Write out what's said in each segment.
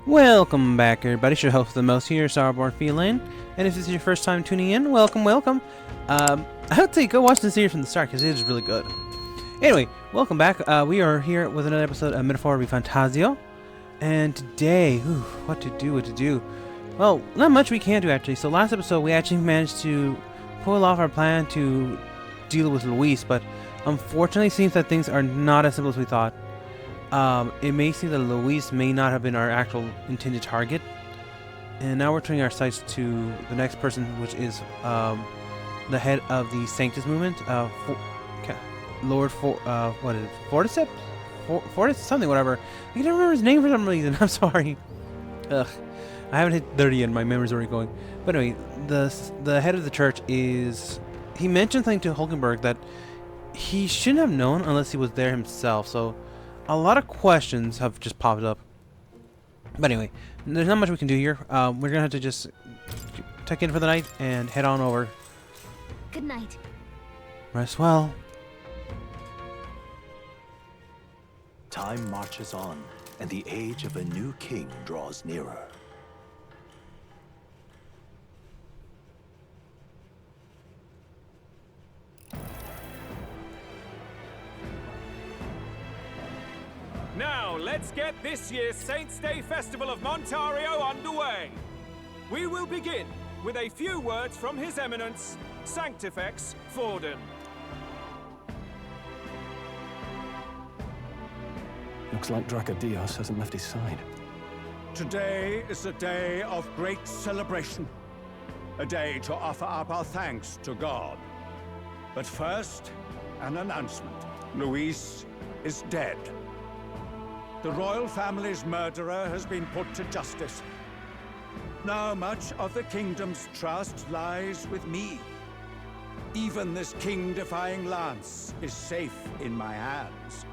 Welcome back, everybody. It's your host, the most here, StarBornFeline. And if this is your first time tuning in, welcome, welcome. I would say go watch the series from the start because it is really good. Anyway, welcome back. We are here with another episode of Metaphor Refantazio. And today, what to do? Well, not much we can do actually. So last episode, we actually managed to pull off our plan to deal with Luis, but unfortunately, it seems that things are not as simple as we thought. It may seem that Luis may not have been our actual intended target, and now we're turning our sights to the next person, which is the head of the Sanctus movement, Lord Forticeps? Fortis? Something, whatever. I can't remember his name for some reason. I'm sorry. Ugh. I haven't hit 30 yet, my memory's already going. But anyway, the head of the church is... He mentioned something to Hulkenberg that he shouldn't have known unless he was there himself, so... A lot of questions have just popped up. But anyway, there's not much we can do here. We're going to have to just check in for the night and head on over. Good night. Rest well. Time marches on, and the age of a new king draws nearer. Now, let's get this year's Saints' Day Festival of Montario underway. We will begin with a few words from His Eminence, Sanctifex Forden. Looks like Dracodios hasn't left his side. Today is a day of great celebration. A day to offer up our thanks to God. But first, an announcement. Luis is dead. The royal family's murderer has been put to justice. Now much of the kingdom's trust lies with me. Even this king-defying lance is safe in my hands.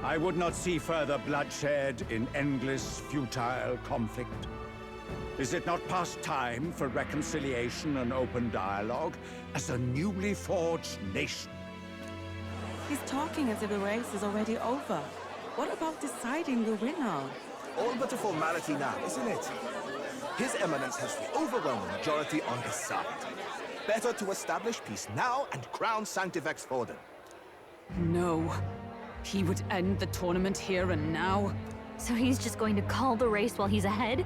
I would not see further bloodshed in endless, futile conflict. Is it not past time for reconciliation and open dialogue as a newly forged nation? He's talking as if the race is already over. What about deciding the winner? All but a formality now, isn't it? His Eminence has the overwhelming majority on his side. Better to establish peace now and crown Sanctifex Forden. No. He would end the tournament here and now. So he's just going to call the race while he's ahead?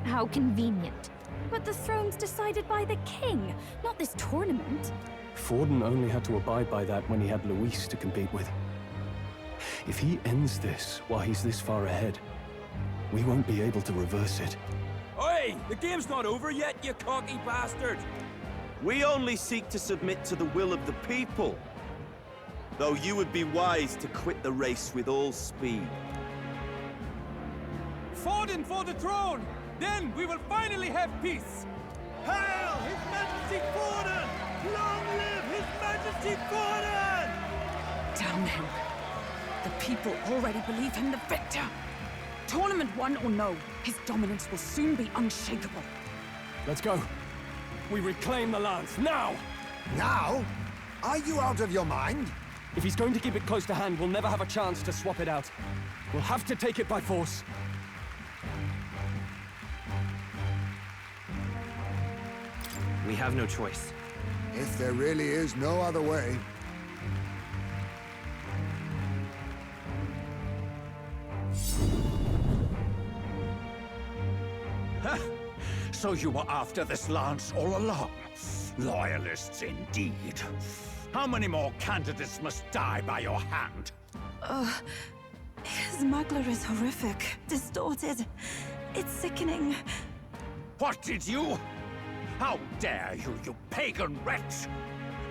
How convenient. But the throne's decided by the king, not this tournament. Forden only had to abide by that when he had Luis to compete with. If he ends this while he's this far ahead, we won't be able to reverse it. Oi! The game's not over yet, you cocky bastard! We only seek to submit to the will of the people. Though you would be wise to quit the race with all speed. Forden for the throne! Then we will finally have peace! Hail His Majesty Forden! Long live His Majesty Forden! Damn him. The people already believe him the victor. Tournament won or no, his dominance will soon be unshakable. Let's go. We reclaim the lance, now! Now? Are you out of your mind? If he's going to keep it close to hand, we'll never have a chance to swap it out. We'll have to take it by force. We have no choice. If there really is no other way. So you were after this lance all along? Loyalists indeed. How many more candidates must die by your hand? His muggler is horrific, distorted. It's sickening. What did you? How dare you, you pagan wretch!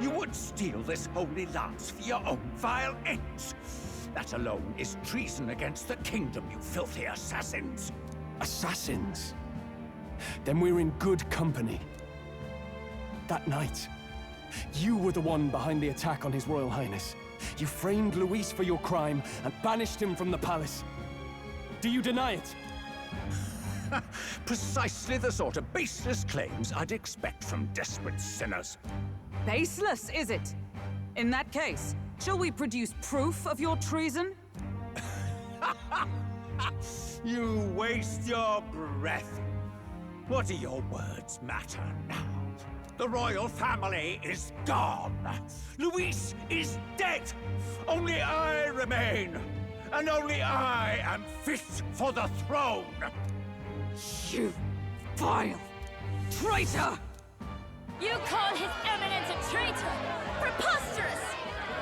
You would steal this holy lance for your own vile ends. That alone is treason against the kingdom, you filthy assassins. Assassins? Then we're in good company. That night, you were the one behind the attack on His Royal Highness. You framed Luis for your crime and banished him from the palace. Do you deny it? Precisely the sort of baseless claims I'd expect from desperate sinners. Baseless, is it? In that case, shall we produce proof of your treason? You waste your breath. What do your words matter now? The royal family is gone. Luis is dead. Only I remain. And only I am fit for the throne. You vile traitor! You call His Eminence a traitor? Preposterous!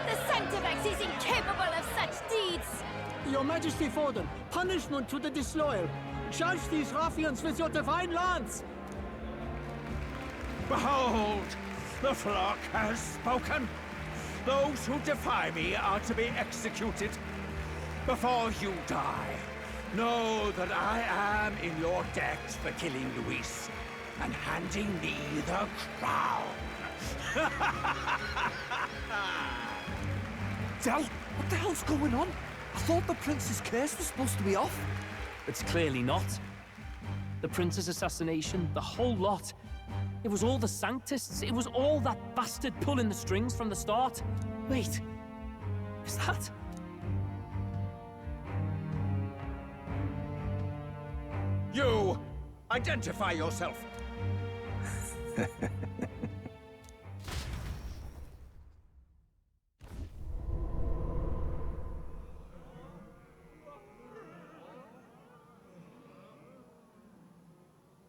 The Sanctifex is incapable of such deeds! Your Majesty Forden, punishment to the disloyal. Charge these ruffians with your divine lance! Behold, the flock has spoken. Those who defy me are to be executed. Before you die, know that I am in your debt for killing Luis and handing me the crown. Del, what the hell's going on? I thought the prince's curse was supposed to be off. It's clearly not. The prince's assassination, the whole lot. It was all the Sanctists. It was all that bastard pulling the strings from the start. Wait, is that... You! Identify yourself!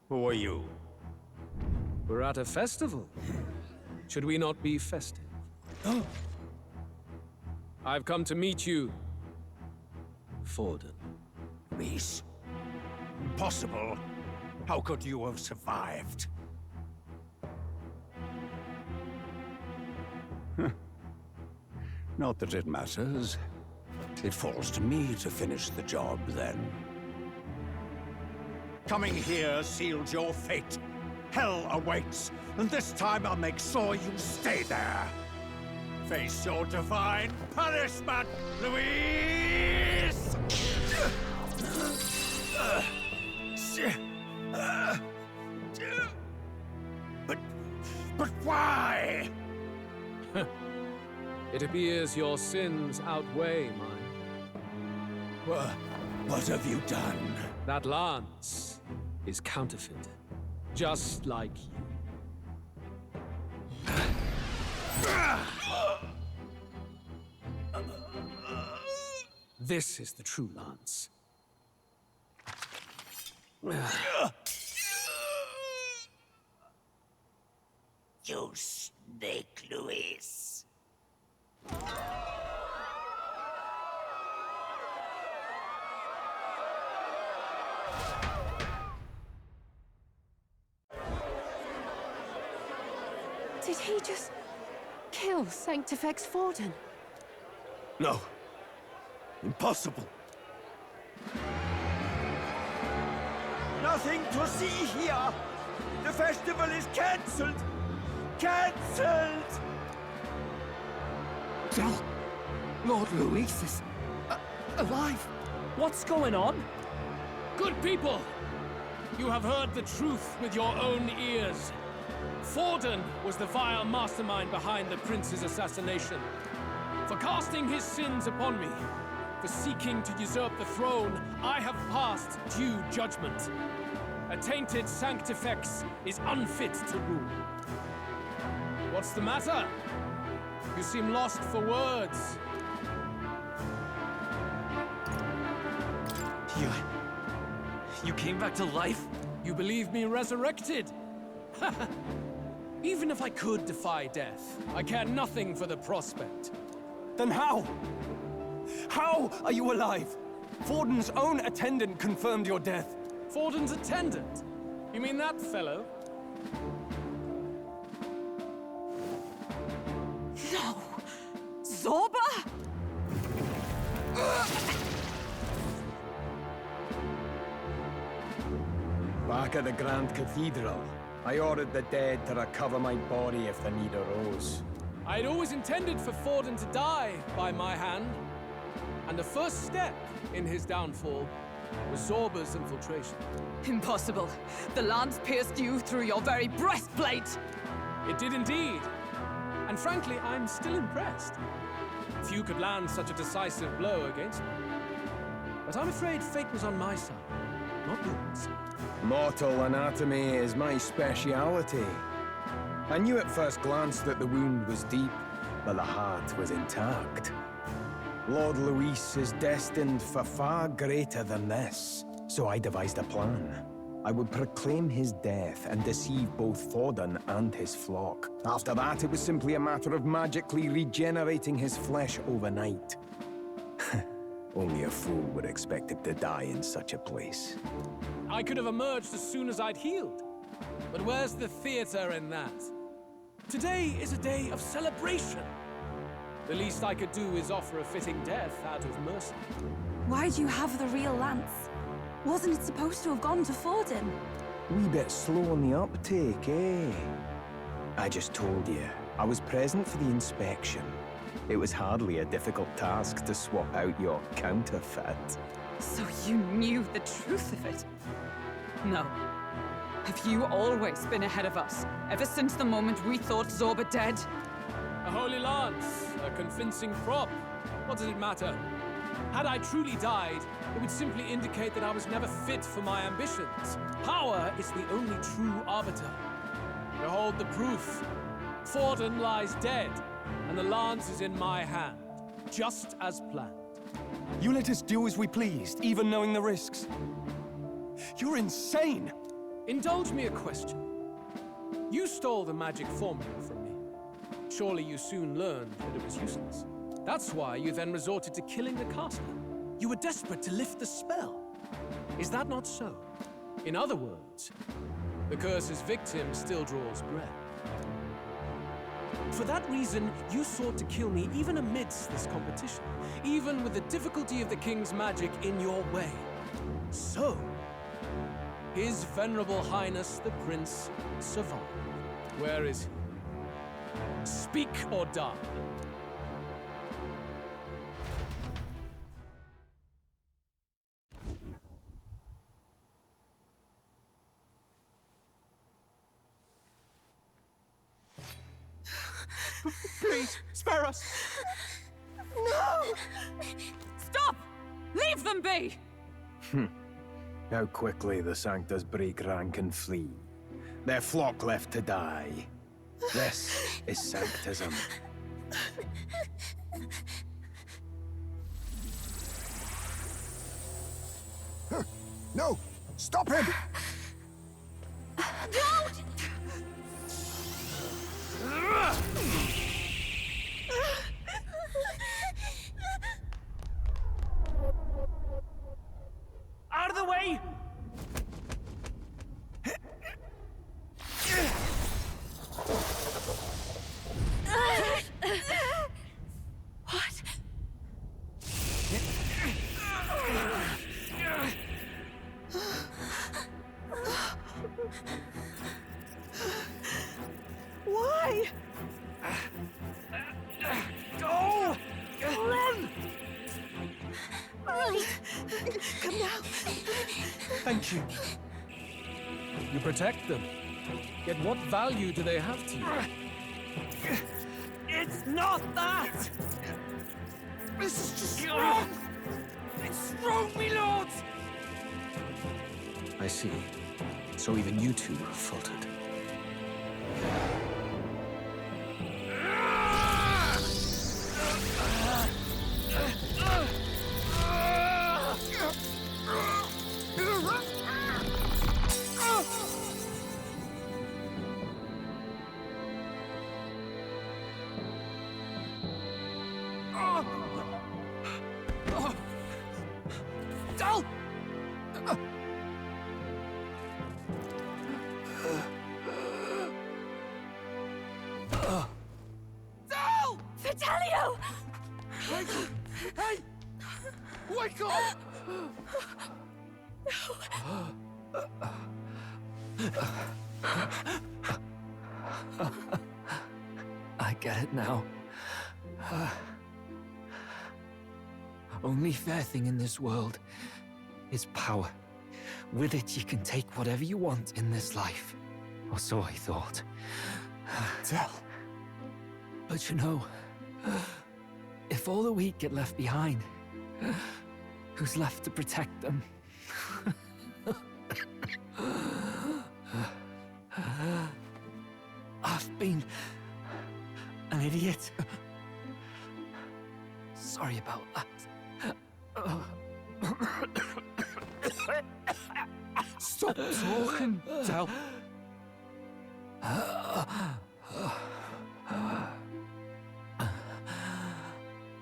Who are you? We're at a festival. Should we not be festive? I've come to meet you, Forden. Luis? Impossible. How could you have survived? Not that it matters. It falls to me to finish the job, then. Coming here sealed your fate. Hell awaits, and this time I'll make sure you stay there. Face your divine punishment, Luis! But why? It appears your sins outweigh mine. What have you done? That lance is counterfeit, just like you. This is the true lance. You snake, Luis. Did he just kill Sanctifex Forden? No. Impossible. Nothing to see here. The festival is cancelled. Cancelled! Del, Lord Luis is alive. What's going on? Good people! You have heard the truth with your own ears. Forden was the vile mastermind behind the prince's assassination. For casting his sins upon me, for seeking to usurp the throne, I have passed due judgment. A tainted Sanctifex is unfit to rule. What's the matter? You seem lost for words. You came back to life? You believe me resurrected? Even if I could defy death, I care nothing for the prospect. Then how? How are you alive? Forden's own attendant confirmed your death. Forden's attendant? You mean that fellow? No! Zorba? Back at the Grand Cathedral, I ordered the dead to recover my body if the need arose. I'd always intended for Forden to die by my hand. And the first step in his downfall was Zorba's infiltration. Impossible. The lance pierced you through your very breastplate! It did indeed. And frankly, I'm still impressed. Few could land such a decisive blow against me. But I'm afraid fate was on my side. not yours. Mortal anatomy is my speciality. I knew at first glance that the wound was deep, but the heart was intact. Lord Luis is destined for far greater than this, so I devised a plan. I would proclaim his death and deceive both Forden and his flock. After that, it was simply a matter of magically regenerating his flesh overnight. Only a fool would expect him to die in such a place. I could have emerged as soon as I'd healed. But where's the theater in that? Today is a day of celebration. The least I could do is offer a fitting death out of mercy. Why'd you have the real lance? Wasn't it supposed to have gone to Forden? Wee bit slow on the uptake, eh? I just told you, I was present for the inspection. It was hardly a difficult task to swap out your counterfeit. So you knew the truth of it? No. Have you always been ahead of us, ever since the moment we thought Zorba dead? A holy lance, a convincing prop. What does it matter? Had I truly died, it would simply indicate that I was never fit for my ambitions. Power is the only true arbiter. Behold the proof. Forden lies dead, and the lance is in my hand, just as planned. You let us do as we pleased, even knowing the risks. You're insane! Indulge me a question. You stole the magic formula from me. Surely you soon learned that it was useless. That's why you then resorted to killing the caster. You were desperate to lift the spell. Is that not so? In other words, the curse's victim still draws breath. For that reason, you sought to kill me even amidst this competition, even with the difficulty of the king's magic in your way. So, His Venerable Highness the Prince survived. Where is he? Speak or die. Please, spare us! No! Stop! Leave them be! How quickly the Sanctas break rank and flee. Their flock left to die. This is Sanctism. No! Stop him! Don't! Out of the way! What? Why? Go! Run! Right. Come now. Thank you. You protect them. Yet what value do they have to you? It's not that! This is just wrong! It's wrong, me lords! I see. So even you two faltered. Vitelio! Hey! Wake up! I get it now. Only fair thing in this world is power. With it, you can take whatever you want in this life. Or so I thought. Tell. But you know, if all the weak get left behind, who's left to protect them? idiot. Sorry about that. Stop talking, Del.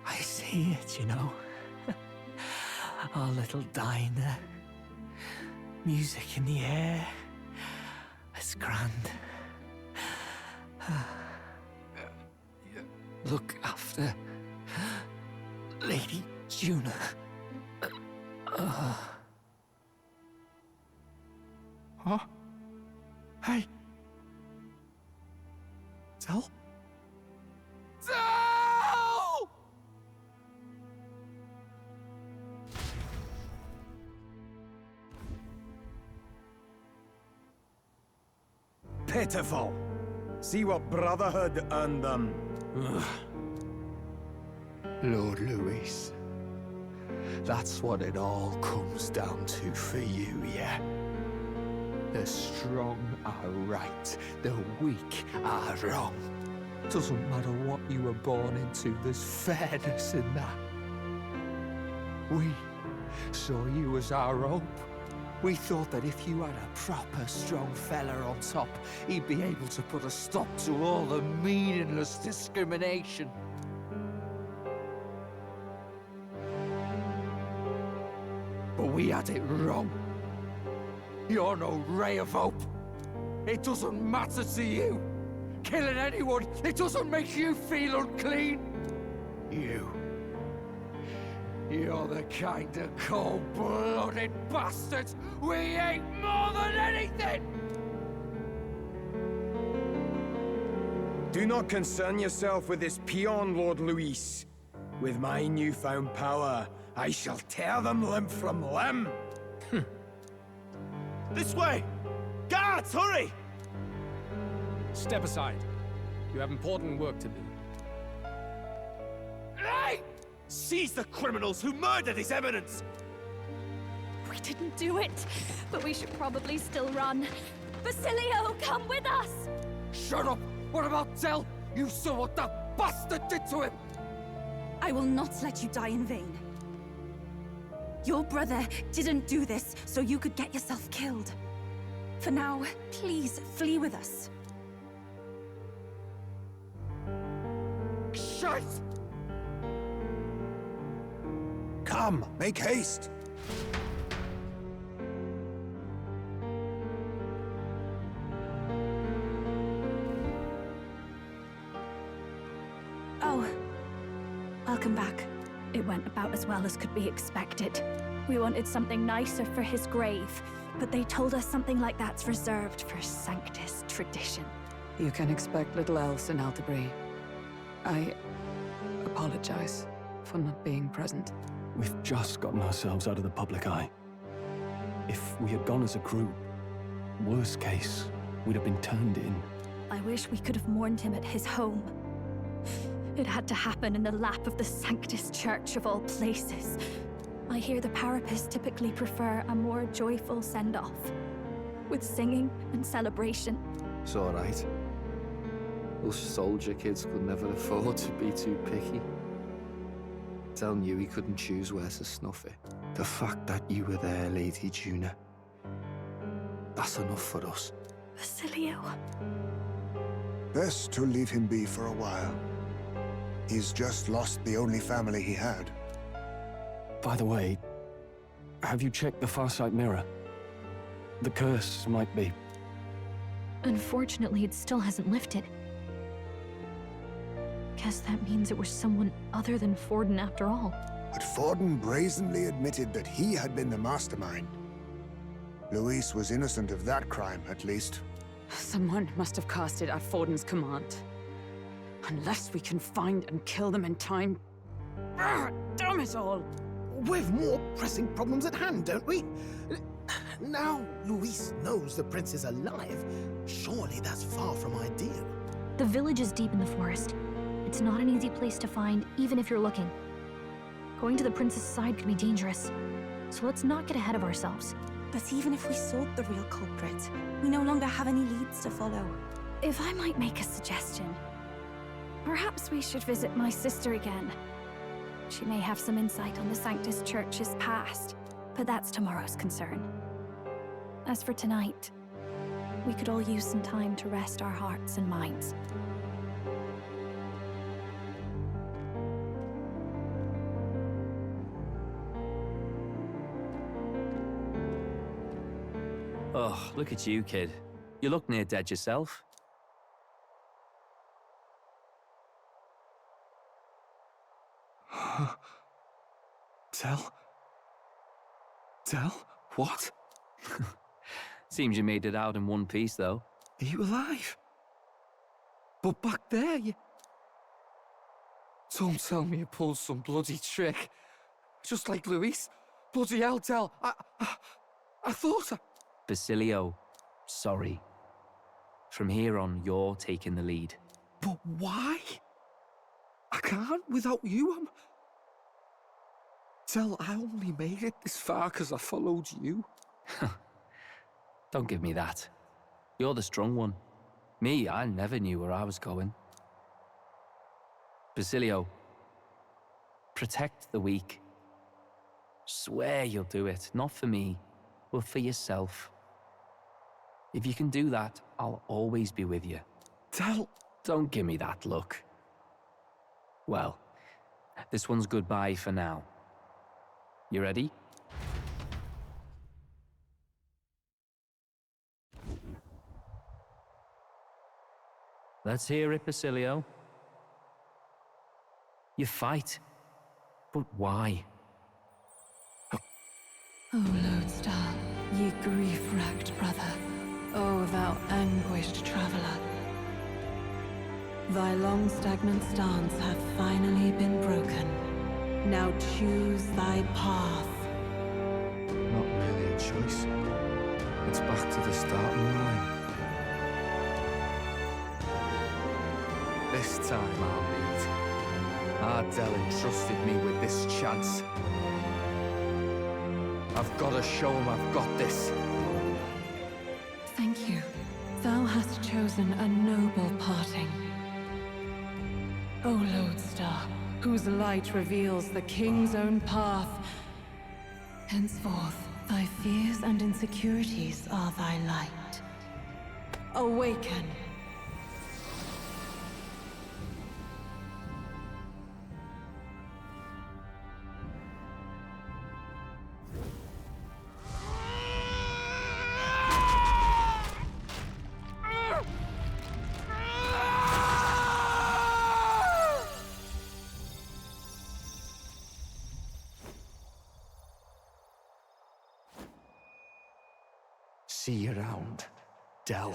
I see it, you know. Our little diner. Music in the air. It's grand. Look after Lady Juna. Huh? Hey. Del? Del! Pitiful. See what brotherhood earned them. Lord Louis. That's what it all comes down to for you, yeah? The strong are right, the weak are wrong. Doesn't matter what you were born into, there's fairness in that. We saw you as our hope. We thought that if you had a proper strong fella on top, he'd be able to put a stop to all the meaningless discrimination. But we had it wrong. You're no ray of hope. It doesn't matter to you. Killing anyone, it doesn't make you feel unclean. You're the kind of cold-blooded bastards we hate more than anything! Do not concern yourself with this peon, Lord Louis. With my newfound power, I shall tear them limb from limb. This way! Guards, hurry! Step aside. You have important work to do. Hey! Seize the criminals who murdered His Eminence! We didn't do it, but we should probably still run. Basilio, come with us! Shut up! What about Del? You saw what that bastard did to him! I will not let you die in vain. Your brother didn't do this so you could get yourself killed. For now, please flee with us. Shite! Come, make haste! Oh, welcome back. It went about as well as could be expected. We wanted something nicer for his grave, but they told us something like that's reserved for Sanctus tradition. You can expect little else in Altabri. I apologize for not being present. We've just gotten ourselves out of the public eye. If we had gone as a group, worst case, we'd have been turned in. I wish we could have mourned him at his home. It had to happen in the lap of the Sanctus Church of all places. I hear the Parapists typically prefer a more joyful send-off, with singing and celebration. It's all right. Us soldier kids could never afford to be too picky. Del knew he couldn't choose where to snuff it. The fact that you were there, Lady Juna, that's enough for us. Basilio. Best to leave him be for a while. He's just lost the only family he had. By the way, have you checked the Farsight mirror? The curse might be... Unfortunately, it still hasn't lifted. Guess that means it was someone other than Forden after all. But Forden brazenly admitted that he had been the mastermind. Louis was innocent of that crime, at least. Someone must have cast it at Forden's command. Unless we can find and kill them in time... Damn it all! We've more pressing problems at hand, don't we? Now Louis knows the prince is alive. Surely that's far from ideal. The village is deep in the forest. It's not an easy place to find, even if you're looking. Going to the prince's side could be dangerous. So let's not get ahead of ourselves. But even if we sought the real culprit, we no longer have any leads to follow. If I might make a suggestion, Perhaps we should visit my sister again. She may have some insight on the Sanctus Church's past, but that's tomorrow's concern. As for tonight, we could all use some time to rest our hearts and minds. Oh, look at you, kid. You look near dead yourself. Tell? What? Seems you made it out in one piece, though. Are you alive? But back there, you... Don't tell me you pulled some bloody trick. Just like Luis. Bloody hell, Del. I thought I... Basilio, sorry. From here on, you're taking the lead. But why? I can't without you. Del, I only made it this far because I followed you. Don't give me that. You're the strong one. Me, I never knew where I was going. Basilio, protect the weak. Swear you'll do it, not for me, but for yourself. If you can do that, I'll always be with you. Del... Don't give me that look. Well, this one's goodbye for now. You ready? Let's hear it, Basilio. You fight, but why? O Lodestar, ye grief-racked brother, O thou anguished traveler. Thy long stagnant stance hath finally been broken. Now choose thy path. Not really a choice. It's back to the starting line. This time I'll lead. Ardell entrusted me with this chance. I've got to show him I've got this. Thank you. Thou hast chosen a noble parting. O Lodestar, whose light reveals the king's own path. Henceforth, thy fears and insecurities are thy light. Awaken. See you around, Del.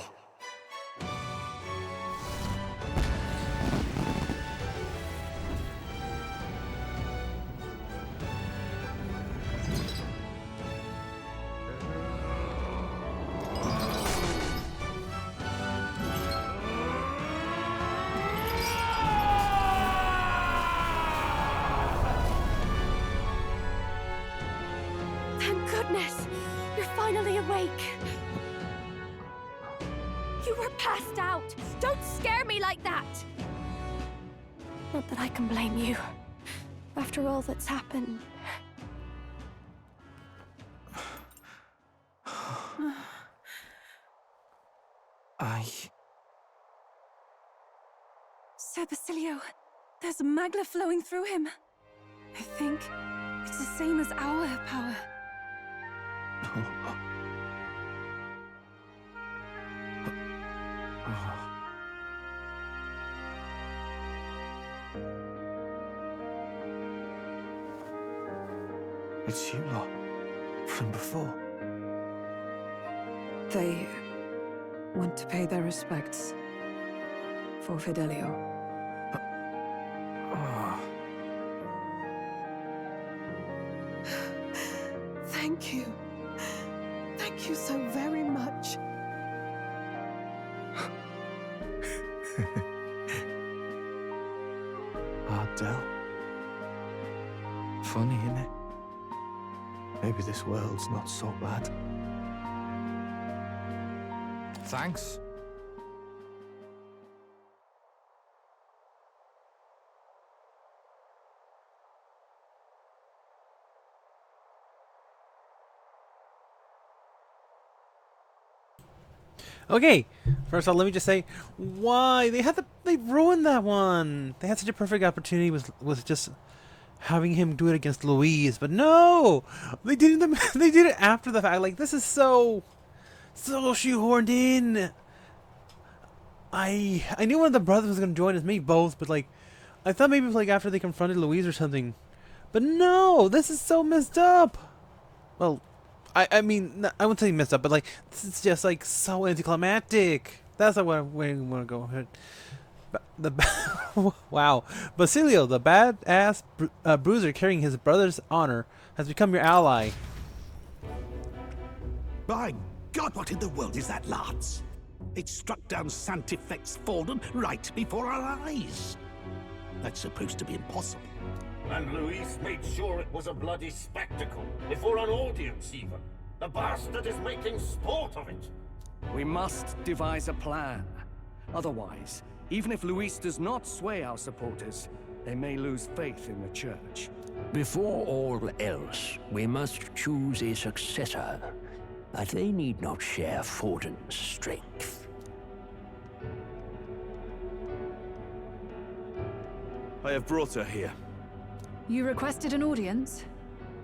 Thank goodness! You're finally awake! You were passed out! Don't scare me like that! Not that I can blame you. After all that's happened. Sir Basilio, there's magla flowing through him. I think it's the same as our power. It's you lot, from before. They want to pay their respects for Fidelio. Thank you. Thank you so very much. Ardell. Funny, innit? Maybe this world's not so bad. Thanks. Okay, first of all, let me just say why they ruined that one. They had such a perfect opportunity with just having him do it against Louise, but no, they did it. They did it after the fact. Like, this is so shoehorned in. I knew one of the brothers was gonna join us, maybe both, but like, I thought maybe like after they confronted Louise or something. But no, this is so messed up. Well, I mean, I wouldn't say messed up, but like, this is just like so anticlimactic. That's not where I want to go ahead. Wow, Basilio, the badass bruiser carrying his brother's honor, has become your ally. By God, what in the world is that, lads? It struck down Sanctifex Forden right before our eyes. That's supposed to be impossible. And Luis made sure it was a bloody spectacle, before an audience even. The bastard is making sport of it. We must devise a plan. Otherwise, even if Luis does not sway our supporters, they may lose faith in the church. Before all else, we must choose a successor. But they need not share Forden's strength. I have brought her here. You requested an audience?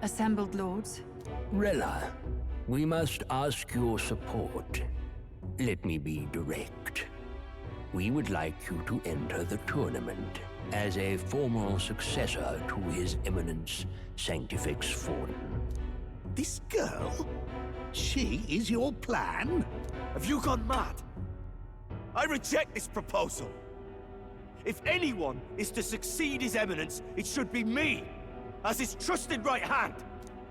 Assembled lords? Rella, we must ask your support. Let me be direct. We would like you to enter the tournament as a formal successor to His Eminence Sanctifex Forden. This girl? She is your plan? Have you gone mad? I reject this proposal. If anyone is to succeed His Eminence, it should be me, as his trusted right hand.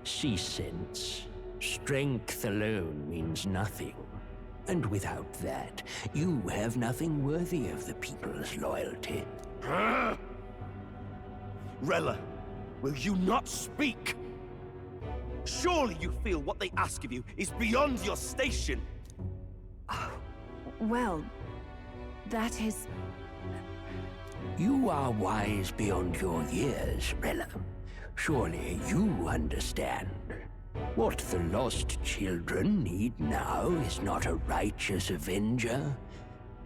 See sense. Strength alone means nothing. And without that, you have nothing worthy of the people's loyalty. Rella, will you not speak? Surely you feel what they ask of you is beyond your station. Well, that is... You are wise beyond your years, Rella. Surely you understand. What the lost children need now is not a righteous avenger,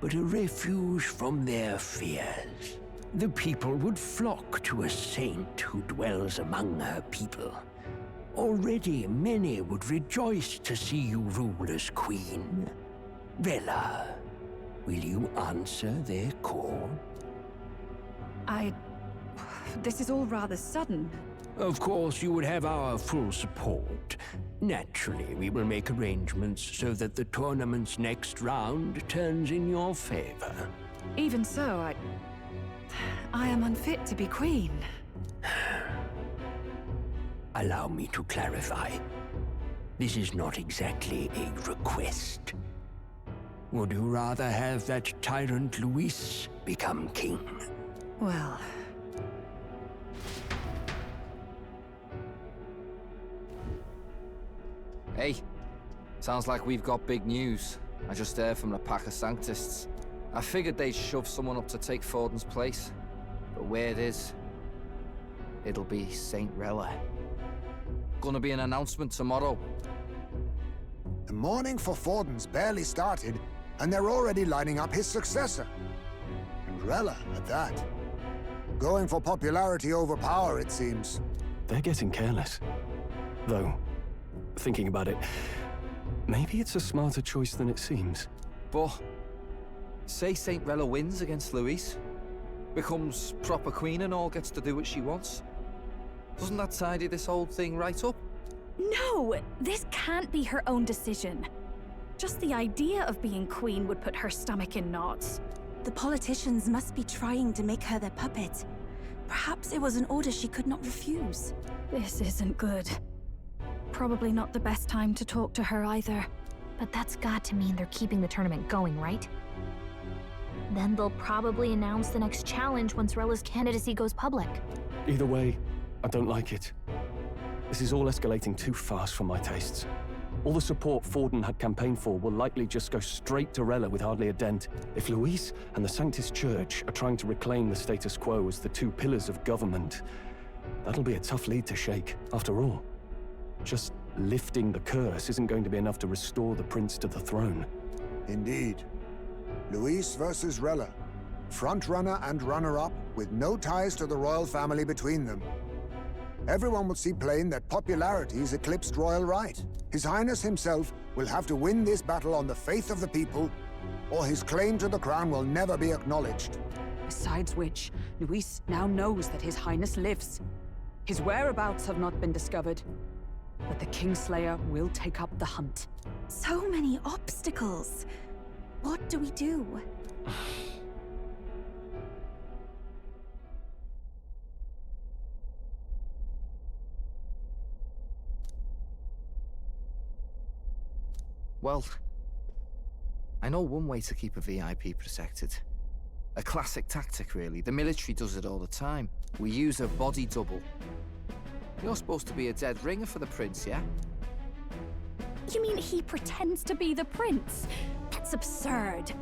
but a refuge from their fears. The people would flock to a saint who dwells among her people. Already many would rejoice to see you rule as queen. Rella, will you answer their call? This is all rather sudden. Of course, you would have our full support. Naturally, we will make arrangements so that the tournament's next round turns in your favor. Even so, I am unfit to be queen. Allow me to clarify. This is not exactly a request. Would you rather have that tyrant Luis become king? Well... Hey, sounds like we've got big news. I just heard from the pack of Sanctists. I figured they'd shove someone up to take Forden's place. But where it is, it'll be Saint Rella. Gonna be an announcement tomorrow. The mourning for Forden's barely started, and they're already lining up his successor. And Rella, at that. Going for popularity over power, it seems. They're getting careless. Though, thinking about it, maybe it's a smarter choice than it seems. But, say Saint Rella wins against Luis, becomes proper queen and all gets to do what she wants. Doesn't that tidy this whole thing right up? No! This can't be her own decision. Just the idea of being queen would put her stomach in knots. The politicians must be trying to make her their puppet. Perhaps it was an order she could not refuse. This isn't good. Probably not the best time to talk to her either. But that's got to mean they're keeping the tournament going, right? Then they'll probably announce the next challenge once Rella's candidacy goes public. Either way, I don't like it. This is all escalating too fast for my tastes. All the support Forden had campaigned for will likely just go straight to Rella with hardly a dent. If Luis and the Sanctist Church are trying to reclaim the status quo as the two pillars of government, that'll be a tough lead to shake. After all, just lifting the curse isn't going to be enough to restore the prince to the throne. Indeed. Luis versus Rella. Front-runner and runner-up, with no ties to the royal family between them. Everyone will see plain that popularity is eclipsed royal right. His Highness himself will have to win this battle on the faith of the people, or his claim to the crown will never be acknowledged. Besides which, Luis now knows that His Highness lives. His whereabouts have not been discovered, but the Kingslayer will take up the hunt. So many obstacles. What do we do? Well, I know one way to keep a VIP protected. A classic tactic, really. The military does it all the time. We use a body double. You're supposed to be a dead ringer for the prince, yeah? You mean he pretends to be the prince? That's absurd.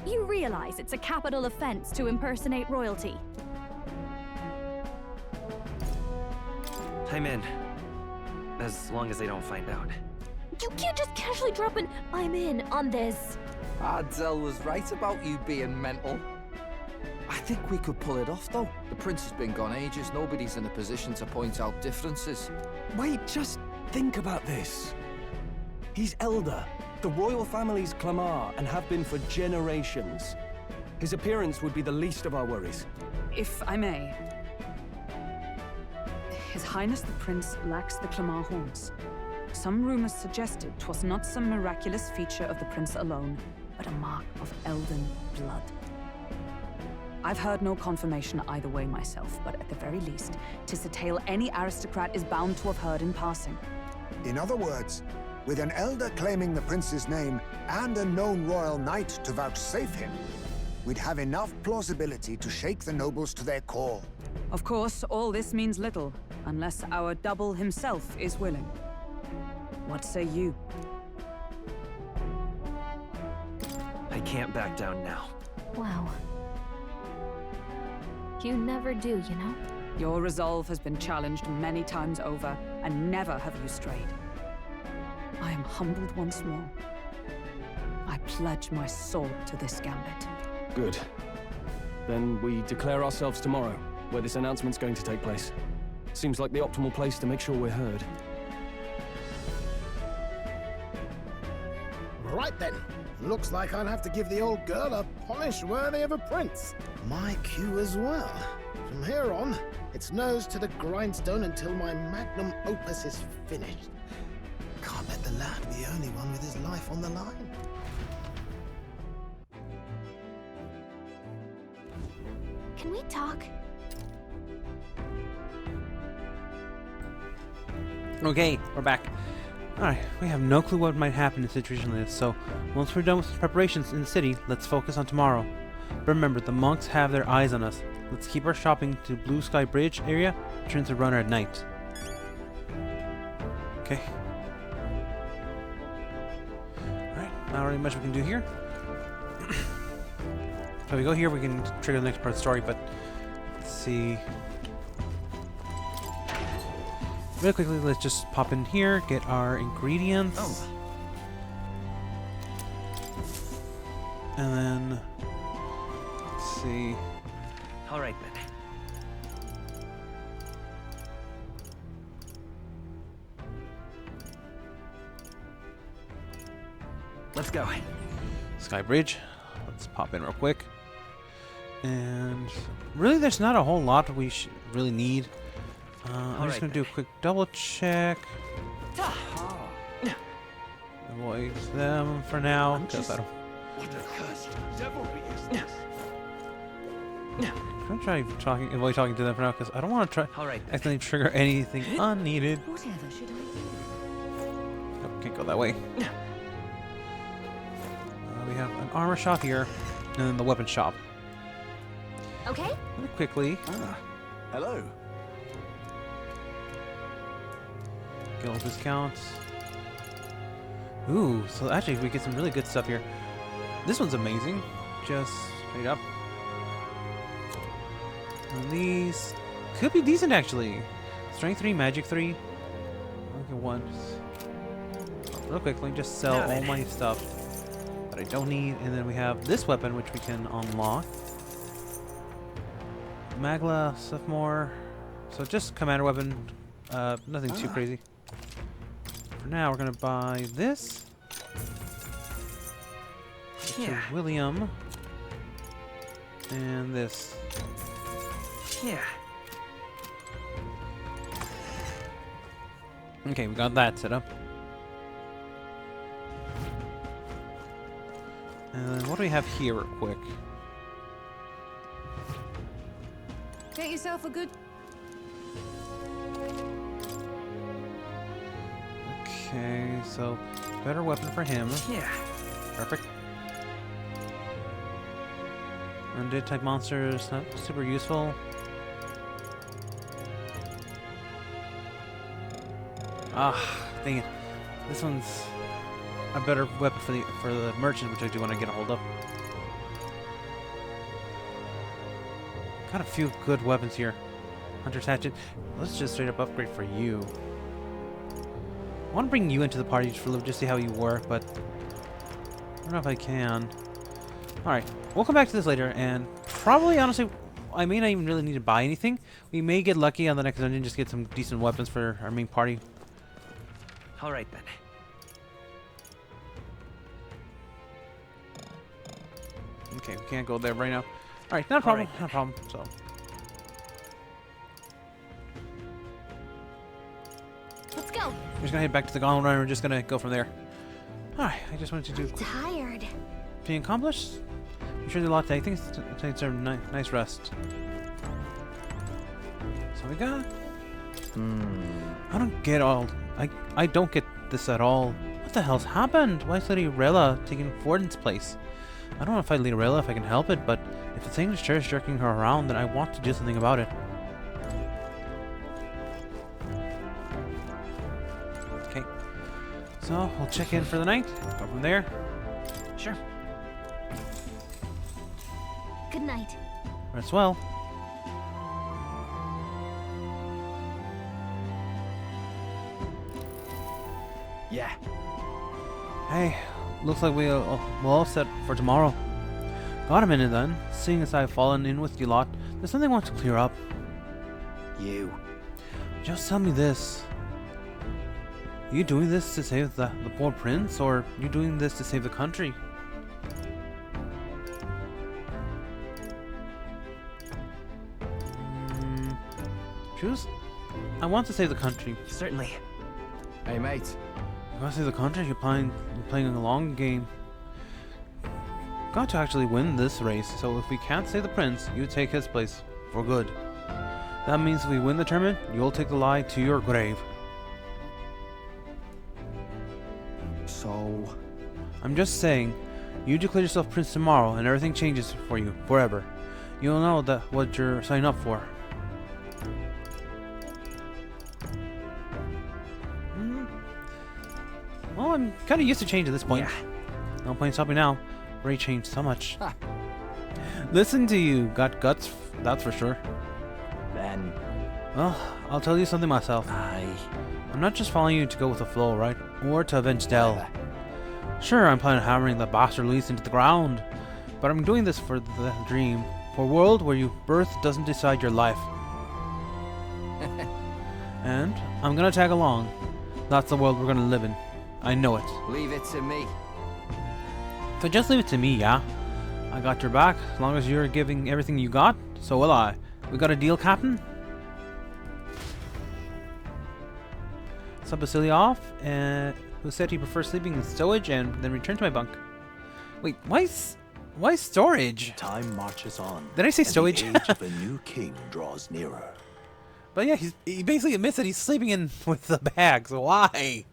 You realize it's a capital offense to impersonate royalty. I'm in. As long as they don't find out. You can't just casually drop an "I'm in" on this. Adzel was right about you being mental. I think we could pull it off, though. The prince has been gone ages. Nobody's in a position to point out differences. Wait, just think about this. He's elder. The royal family's Clamar and have been for generations. His appearance would be the least of our worries. If I may. His Highness the Prince lacks the Clamar horns. Some rumors suggested 'twas not some miraculous feature of the prince alone, but a mark of elden blood. I've heard no confirmation either way myself, but at the very least, 'tis a tale any aristocrat is bound to have heard in passing. In other words, with an elder claiming the prince's name and a known royal knight to vouchsafe him, we'd have enough plausibility to shake the nobles to their core. Of course, all this means little, unless our double himself is willing. What say you? I can't back down now. Wow. You never do, you know? Your resolve has been challenged many times over, and never have you strayed. I am humbled once more. I pledge my sword to this gambit. Good. Then we declare ourselves tomorrow, where this announcement's going to take place. Seems like the optimal place to make sure we're heard. Right then. Looks like I'll have to give the old girl a polish worthy of a prince. My cue as well. From here on, it's nose to the grindstone until my magnum opus is finished. Can't let the lad be the only one with his life on the line. Can we talk? Okay, we're back. Alright, we have no clue what might happen in a situation like this, so once we're done with preparations in the city, let's focus on tomorrow. But remember, the monks have their eyes on us. Let's keep our shopping to Blue Sky Bridge area, turn to runner at night. Okay. Alright, not really much we can do here. So we go here, we can trigger the next part of the story, but let's see. Really quickly, let's just pop in here, get our ingredients. Oh. And then, let's see. All right, then. Let's go. Sky Bridge. Let's pop in real quick. And really, there's not a whole lot we really need. I'm just gonna do a quick double check. Avoid them for now, because I don't. What a cursed devilry is this? I'm trying to avoid talking to them for now, because I don't want to try accidentally trigger anything unneeded. Whatever should I do? Nope, can't go that way. We have an armor shop here, and then the weapon shop. Okay. Really quickly. Hello. Guild discounts. Ooh, so actually we get some really good stuff here. This one's amazing. Just straight up. And these could be decent actually. Strength 3, Magic 3. Look at once. Real quick, let me just sell all my stuff. that I don't need. And then we have this weapon, which we can unlock. Magla, stuff more. So just commander weapon. Nothing too crazy. For now, we're gonna buy this. Yeah. William. And this. Yeah. Okay, we got that set up. And what do we have here real quick? Get yourself a good... Okay, so better weapon for him. Yeah. Perfect. Undead type monsters, not super useful. Ah, dang it. This one's a better weapon for the merchant, which I do want to get a hold of. Got a few good weapons here. Hunter's Hatchet. Let's just straight up upgrade for you. I want to bring you into the party just for a little, just see how you work, but I don't know if I can. Alright, we'll come back to this later, and probably, honestly, I may not even really need to buy anything. We may get lucky on the next dungeon, just get some decent weapons for our main party. Alright then. Okay, we can't go there right now. Alright, not a problem, not a problem, so. Let's go. We're just gonna head back to the Gauntlet Run, and we're just gonna go from there. Alright, I just wanted to do a quick Tired. thing accomplished. I'm sure there's a lot to take. I think it's a nice rest. So we got... I don't get all... I don't get this at all. What the hell's happened? Why is Lady Rella taking Forden's place? I don't want to fight Lady Rella if I can help it, but if it's English church jerking her around, then I want to do something about it. Okay. So, we'll check in for the night. Go from there. Sure. Good night. Rest well. Yeah. Hey, looks like we're all set for tomorrow. Got a minute then. Seeing as I've fallen in with you lot, there's something I want to clear up. You. Just tell me this. Are you doing this to save the poor prince, or are you doing this to save the country? Choose? I want to save the country. Certainly. Hey, mate. You want to save the country? You're playing a long game. Got to actually win this race, so if we can't save the prince, you take his place for good. That means if we win the tournament, you'll take the lie to your grave. So... I'm just saying, you declare yourself prince tomorrow and everything changes for you, forever. You'll know what you're signing up for. Well, I'm kind of used to change at this point. Yeah. No point stopping now. Already changed so much. Listen to you. Got guts, that's for sure. Then... Well, I'll tell you something myself. I'm not just following you to go with the flow, right? Or to avenge Del. Sure, I'm planning on hammering the bastard Luis into the ground. But I'm doing this for the dream. For a world where your birth doesn't decide your life. And I'm gonna tag along. That's the world we're gonna live in. I know it. Leave it to me. So just leave it to me, yeah? I got your back. As long as you're giving everything you got, so will I. We got a deal, Captain? Sub Basilia off, who said he prefers sleeping in stowage and then return to my bunk. Wait, why storage? Time marches on. Did I say stowage? And the age of the new king draws nearer. But yeah, he basically admits that he's sleeping in with the bag, so why?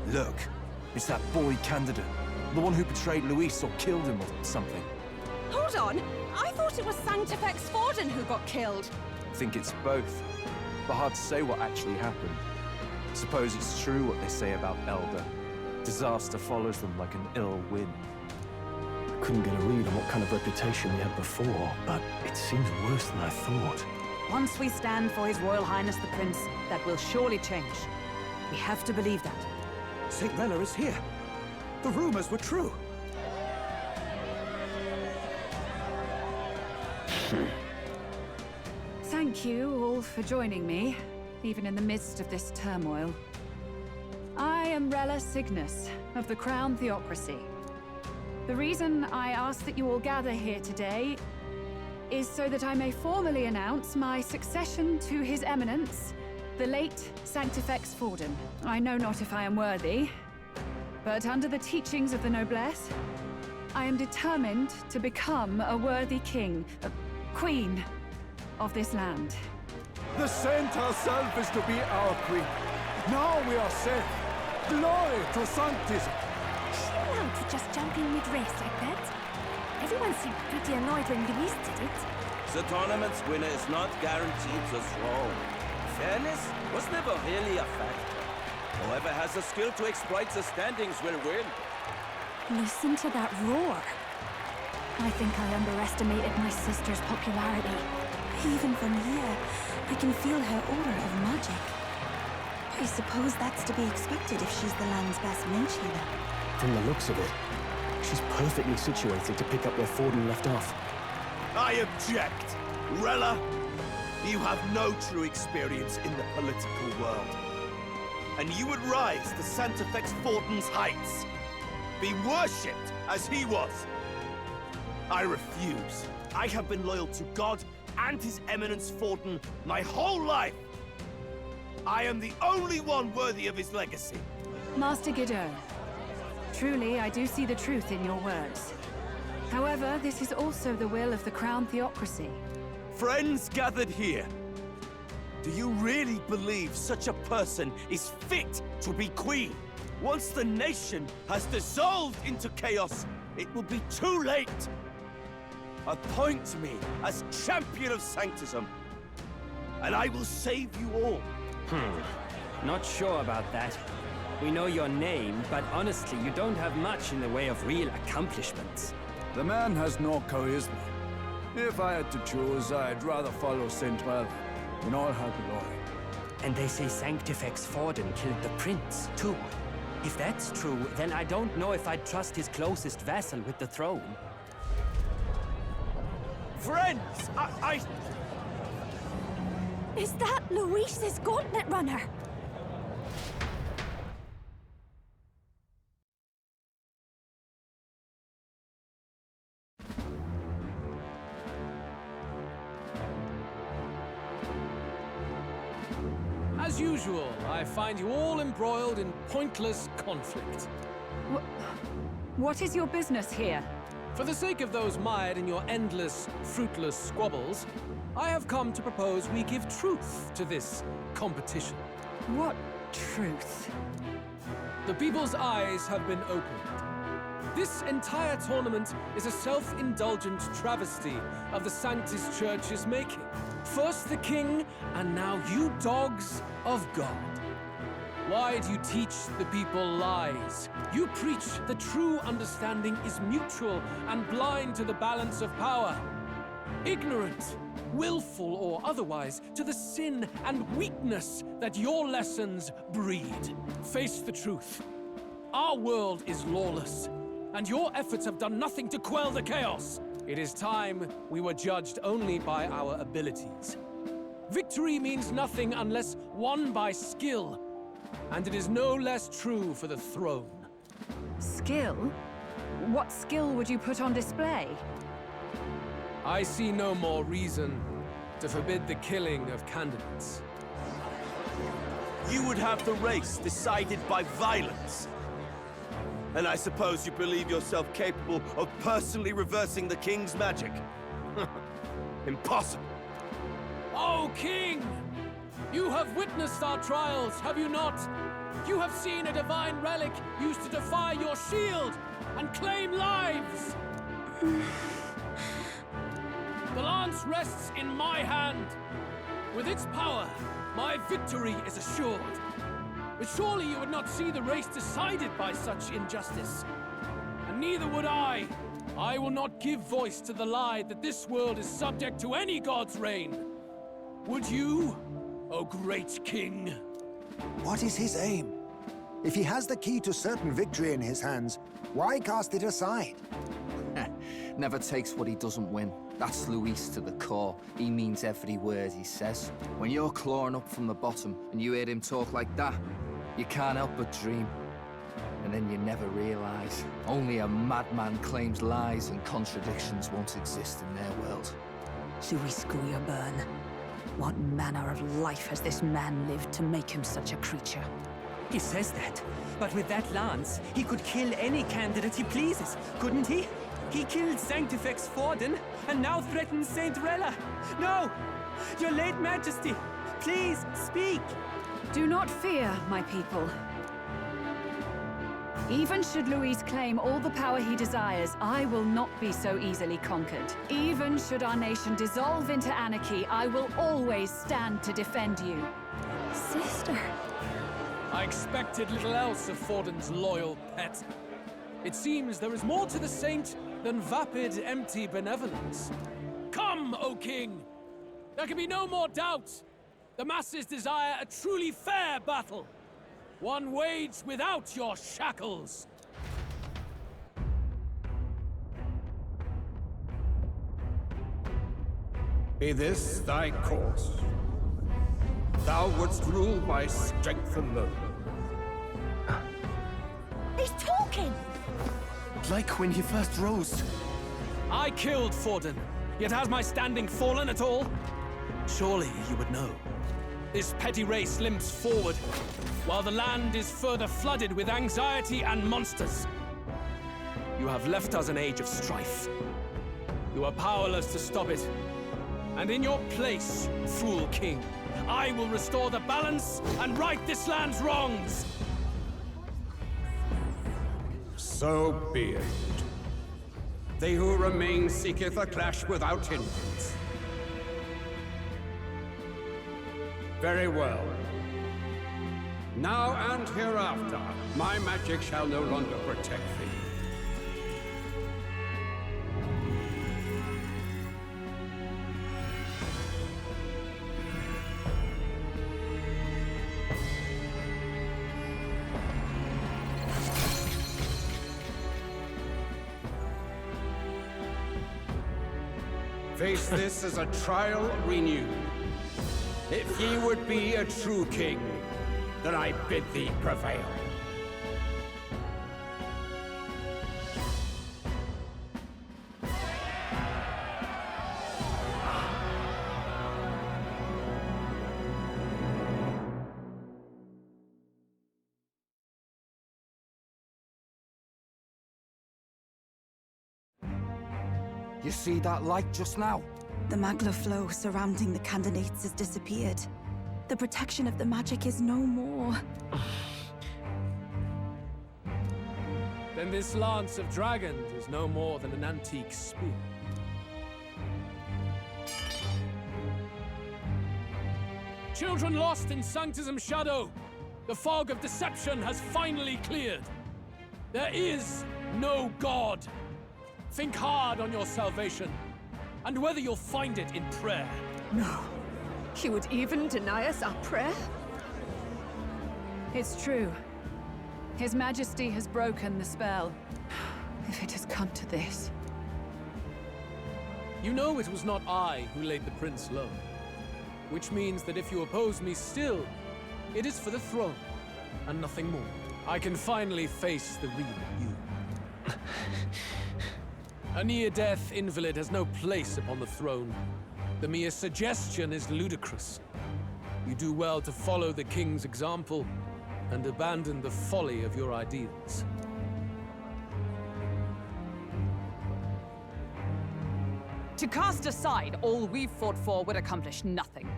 Look, it's that boy candidate. The one who betrayed Luis or killed him or something. Hold on! I thought it was Sanctifex Forden who got killed. I think it's both. But hard to say what actually happened. Suppose it's true what they say about Elder. Disaster follows them like an ill wind. Couldn't get a read on what kind of reputation we had before, but it seems worse than I thought. once we stand for His Royal Highness the Prince, that will surely change. We have to believe that. St. Rella is here. The rumors were true. Thank you all for joining me, even in the midst of this turmoil. I am Rella Cygnus, of the Crown Theocracy. The reason I ask that you all gather here today is so that I may formally announce my succession to His Eminence, the late Sanctifex Forden. I know not if I am worthy, but under the teachings of the noblesse, I am determined to become a worthy king, a queen of this land. The saint herself is to be our queen. Now we are safe. Glory to Sanctism. Is she allowed to just jump in mid-race like that? Everyone seemed pretty annoyed when Luis did it. The tournament's winner is not guaranteed the throne. Fairness was never really a factor. Whoever has the skill to exploit the standings will win. Listen to that roar. I think I underestimated my sister's popularity. Even from here, I can feel her aura of magic. I suppose that's to be expected if she's the land's best mage healer. From the looks of it, she's perfectly situated to pick up where Forden left off. I object! Rella, you have no true experience in the political world. And you would rise to Sanctifex Forden's heights. Be worshipped as he was. I refuse. I have been loyal to God and His Eminence Forden my whole life. I am the only one worthy of his legacy. Master Guido, truly I do see the truth in your words. However, this is also the will of the Crown Theocracy. Friends gathered here, do you really believe such a person is fit to be queen? Once the nation has dissolved into chaos, it will be too late. Appoint me as champion of Sanctism, and I will save you all. Not sure about that. We know your name, but honestly, you don't have much in the way of real accomplishments. The man has no charisma. If I had to choose, I'd rather follow St. Rella in all her glory. And they say Sanctifex Forden killed the prince, too. If that's true, then I don't know if I'd trust his closest vassal with the throne. Friends, I... Is that Luis's gauntlet runner? As usual, I find you all embroiled in pointless conflict. What is your business here? For the sake of those mired in your endless, fruitless squabbles, I have come to propose we give truth to this competition. What truth? The people's eyes have been opened. This entire tournament is a self-indulgent travesty of the Sanctis Church's making. First the king, and now you dogs of God. Why do you teach the people lies? You preach that true understanding is mutual and blind to the balance of power. Ignorant, willful or otherwise, to the sin and weakness that your lessons breed. Face the truth. Our world is lawless, and your efforts have done nothing to quell the chaos. It is time we were judged only by our abilities. Victory means nothing unless won by skill, and it is no less true for the throne. Skill? What skill would you put on display? I see no more reason to forbid the killing of candidates. You would have the race decided by violence. And I suppose you believe yourself capable of personally reversing the king's magic? Impossible. Oh, King! You have witnessed our trials, have you not? You have seen a divine relic used to defy your shield and claim lives! The lance rests in my hand. With its power, my victory is assured. But surely you would not see the race decided by such injustice. And neither would I. I will not give voice to the lie that this world is subject to any god's reign. Would you, O great king? What is his aim? If he has the key to certain victory in his hands, why cast it aside? Never takes what he doesn't win. That's Luis to the core. He means every word he says. When you're clawing up from the bottom and you hear him talk like that, you can't help but dream. And then you never realize. Only a madman claims lies and contradictions won't exist in their world. Luis Guyerburn. What manner of life has this man lived to make him such a creature? He says that, but with that lance, he could kill any candidate he pleases, couldn't he? He killed Sanctifex Forden, and now threatens Saint Rella. No! Your late Majesty, please, speak! Do not fear, my people. Even should Luis claim all the power he desires, I will not be so easily conquered. Even should our nation dissolve into anarchy, I will always stand to defend you. Sister. I expected little else of Forden's loyal pet. It seems there is more to the saint than vapid, empty benevolence. Come, O king! There can be no more doubt. The masses desire a truly fair battle. One waged without your shackles. Be this thy course. Thou wouldst rule by strength alone. He's talking! Like when he first rose. I killed Forden, yet has my standing fallen at all? Surely you would know. This petty race limps forward, while the land is further flooded with anxiety and monsters. You have left us an age of strife. You are powerless to stop it. And in your place, fool king, I will restore the balance and right this land's wrongs! So be it. They who remain seeketh a clash without hindrance. Very well. Now and hereafter, my magic shall no longer protect thee. Face this as a trial renewed. If ye would be a true king, then I bid thee prevail. You see that light just now? The magla flow surrounding the candidates has disappeared. The protection of the magic is no more. Then this lance of dragons is no more than an antique spear. Children lost in Sanctism's shadow! The fog of deception has finally cleared! There is no God! Think hard on your salvation, and whether you'll find it in prayer. No. He would even deny us our prayer? It's true. His Majesty has broken the spell. If it has come to this. You know it was not I who laid the prince low. Which means that if you oppose me still, it is for the throne, and nothing more. I can finally face the real you. A near-death invalid has no place upon the throne. The mere suggestion is ludicrous. You do well to follow the king's example and abandon the folly of your ideals. To cast aside all we've fought for would accomplish nothing.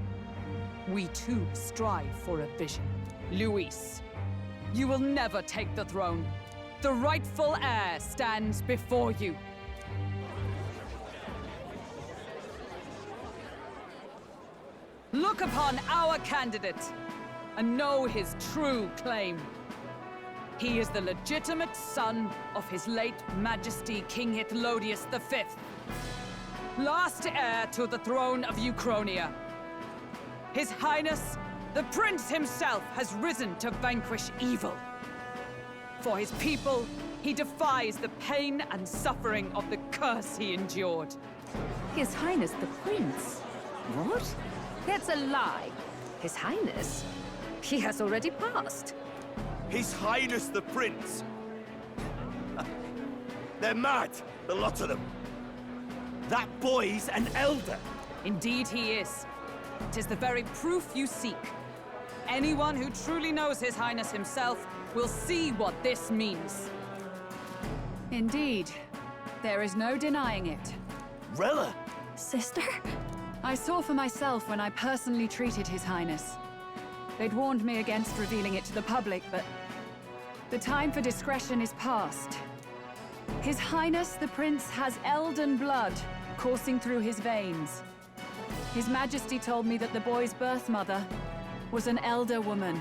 We too strive for a vision. Luis, you will never take the throne. The rightful heir stands before you. Look upon our candidate and know his true claim. He is the legitimate son of his late Majesty King Hythlodius V, last heir to the throne of Uchronia. His Highness, the Prince himself, has risen to vanquish evil. For his people, he defies the pain and suffering of the curse he endured. His Highness the Prince? What? That's a lie. His Highness? He has already passed. His Highness the Prince? They're mad, the lot of them. That boy's an elder. Indeed he is. 'Tis the very proof you seek. Anyone who truly knows His Highness himself will see what this means. Indeed. There is no denying it. Rella! Sister? I saw for myself when I personally treated His Highness. They'd warned me against revealing it to the public, but the time for discretion is past. His Highness the Prince has elden blood coursing through his veins. His Majesty told me that the boy's birth mother was an elder woman.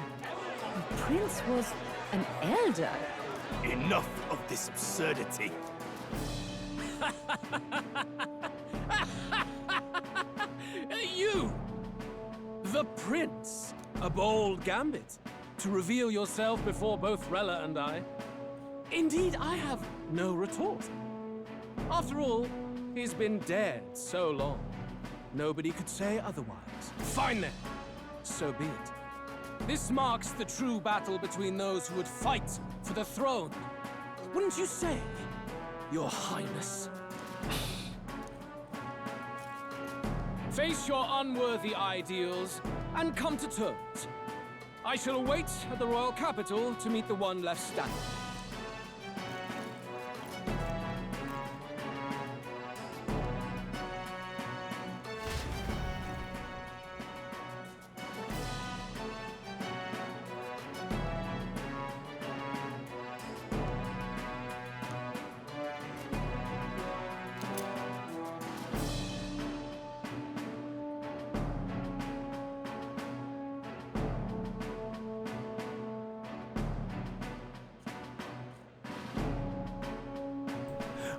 The Prince was an elder? Enough of this absurdity. You! The Prince! A bold gambit. To reveal yourself before both Rella and I. Indeed, I have no retort. After all, he's been dead so long. Nobody could say otherwise. Fine then. So be it. This marks the true battle between those who would fight for the throne. Wouldn't you say, Your Highness? Face your unworthy ideals and come to terms. I shall await at the royal capital to meet the one left standing.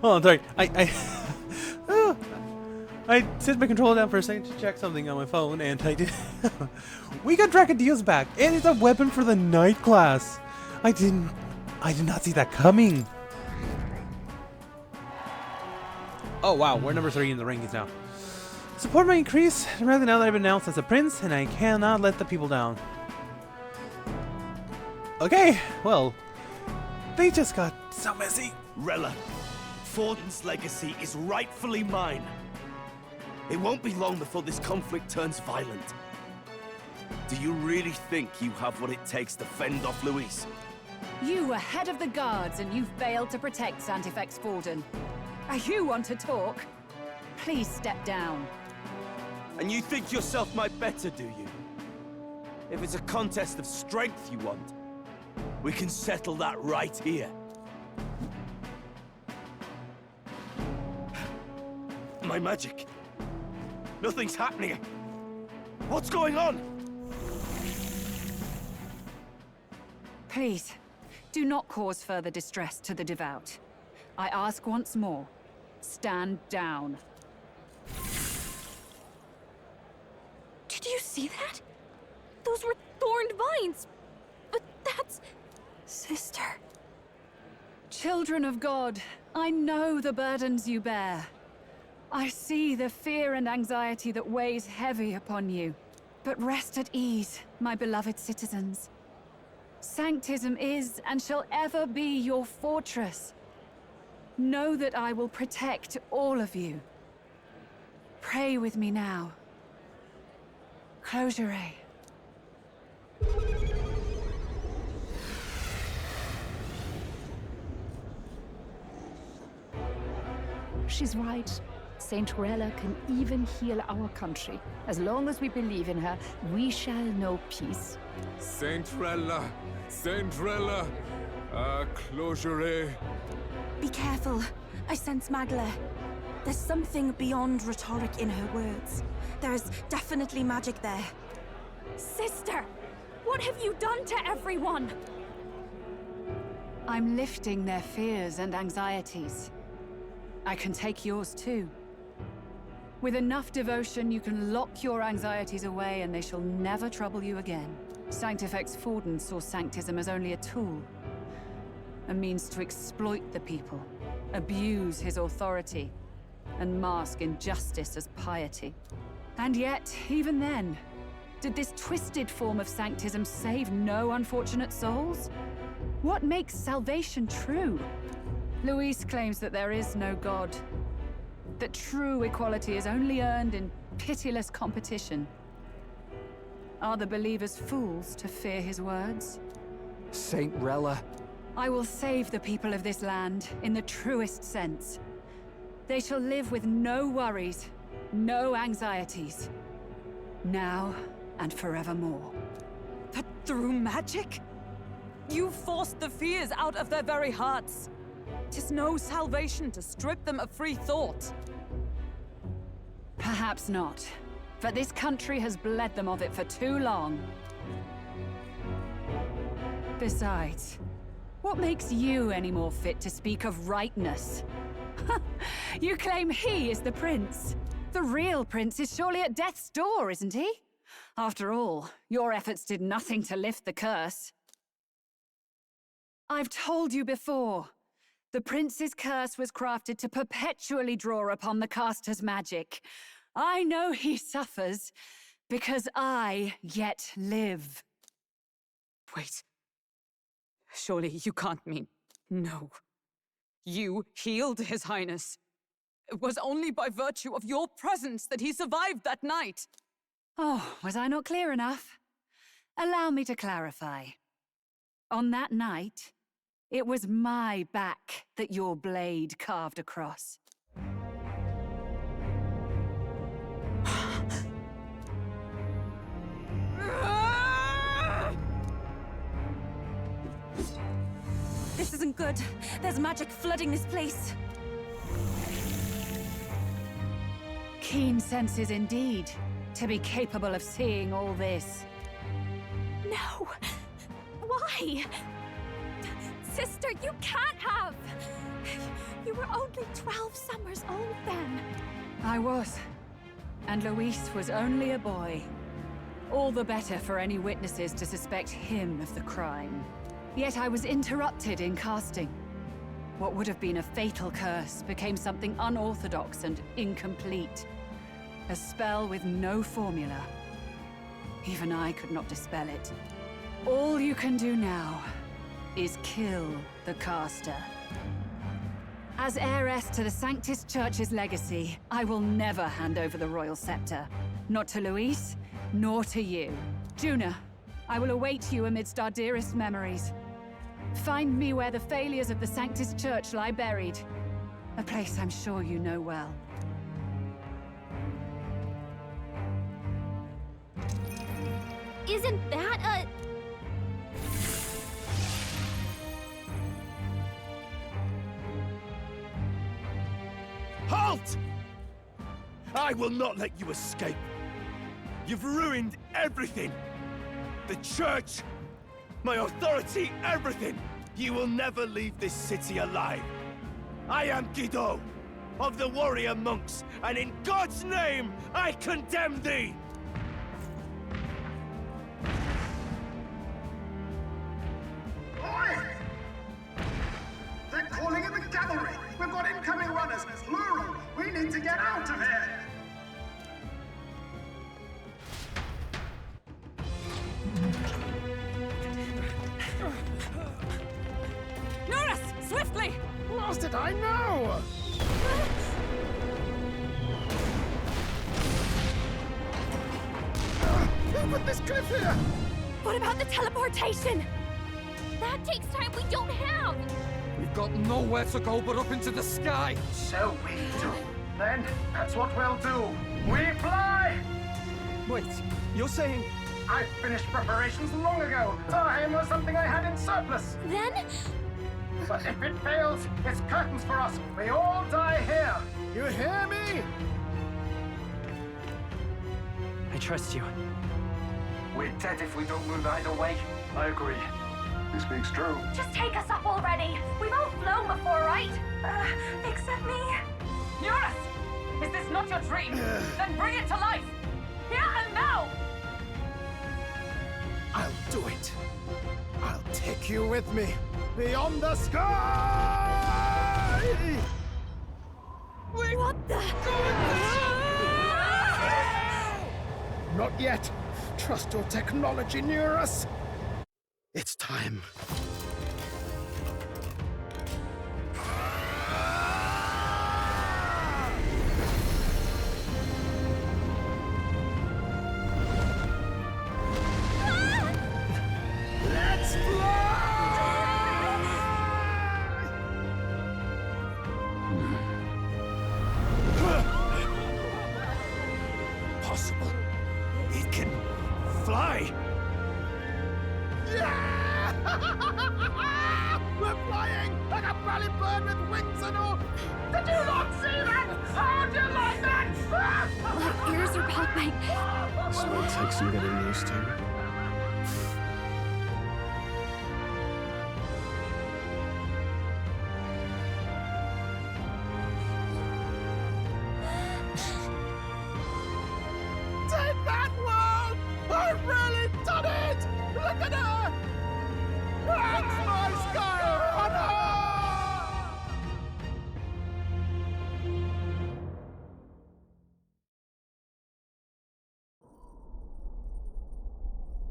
Oh, I'm sorry. I set my controller down for a second to check something on my phone, and I did. We got Dracadios back. It is a weapon for the Knight class. I did not see that coming. Oh wow, we're number 3 in the rankings now. Support might increase rather now that I've been announced as a prince, and I cannot let the people down. Okay, well, they just got so messy. Rella, Forden's legacy is rightfully mine. It won't be long before this conflict turns violent. Do you really think you have what it takes to fend off Luis? You were head of the guards and you failed to protect Santifex Forden. You want to talk? Please step down. And you think yourself my better, do you? If it's a contest of strength you want, we can settle that right here. My magic. Nothing's happening. What's going on? Please, do not cause further distress to the devout. I ask once more, stand down. Did you see that? Those were thorned vines. But that's... Sister. Children of God, I know the burdens you bear. I see the fear and anxiety that weighs heavy upon you. But rest at ease, my beloved citizens. Sanctism is and shall ever be your fortress. Know that I will protect all of you. Pray with me now. Closure. She's right. Saint Rella can even heal our country. As long as we believe in her, we shall know peace. Saint Rella! Saint Rella! Closure. Be careful. I sense Magla. There's something beyond rhetoric in her words. There's definitely magic there. Sister! What have you done to everyone? I'm lifting their fears and anxieties. I can take yours too. With enough devotion, you can lock your anxieties away and they shall never trouble you again. Sanctifex Forden saw Sanctism as only a tool. A means to exploit the people, abuse his authority, and mask injustice as piety. And yet, even then, did this twisted form of Sanctism save no unfortunate souls? What makes salvation true? Luis claims that there is no God, that true equality is only earned in pitiless competition. Are the believers fools to fear his words? Saint Rella. I will save the people of this land in the truest sense. They shall live with no worries, no anxieties. Now and forevermore. But through magic? You forced the fears out of their very hearts. 'Tis no salvation to strip them of free thought. Perhaps not. But this country has bled them of it for too long. Besides, what makes you any more fit to speak of rightness? You claim he is the prince. The real prince is surely at death's door, isn't he? After all, your efforts did nothing to lift the curse. I've told you before. The prince's curse was crafted to perpetually draw upon the caster's magic. I know he suffers, because I yet live. Wait. Surely you can't mean... No. You healed His Highness. It was only by virtue of your presence that he survived that night. Oh, was I not clear enough? Allow me to clarify. On that night, it was my back that your blade carved across. This isn't good. There's magic flooding this place. Keen senses indeed, to be capable of seeing all this. No! Why? Sister, you can't have! You were only 12 summers old then. I was. And Luis was only a boy. All the better for any witnesses to suspect him of the crime. Yet I was interrupted in casting. What would have been a fatal curse became something unorthodox and incomplete. A spell with no formula. Even I could not dispel it. All you can do now is kill the caster. As heiress to the Sanctis Church's legacy, I will never hand over the royal scepter. Not to Luis, nor to you. Juna, I will await you amidst our dearest memories. Find me where the failures of the Sanctis Church lie buried. A place I'm sure you know well. Isn't that a... Halt! I will not let you escape. You've ruined everything. The church, my authority, everything. You will never leave this city alive. I am Guido, of the warrior monks, and in God's name, I condemn thee! Oi! They're calling in the cavalry! We've got incoming runners, plural! We need to get out of here! Norris! Swiftly! Lost it, I know! Who put this cliff here? What about the teleportation? That takes time we don't have! We've got nowhere to go but up into the sky! So we do. Then, that's what we'll do. We fly! Wait, you're saying... I finished preparations long ago. Time was something I had in surplus. Then? But if it fails, it's curtains for us. We all die here. You hear me? I trust you. We're dead if we don't move either way. I agree. This speaks true. Just take us up already. We've all flown before, right? Except me. Norris! Is this not your dream? Then bring it to life! Here and now! I'll do it. I'll take you with me beyond the sky! What the? Not yet. Trust your technology near us. It's time. Let's Possible. It can fly. We're flying like a bally bird with wings and all. Did you not see that? How do you like that? My ears are popping. This will take some getting used to. Take that, world! I've really done it! Look at her! That's my sky runner!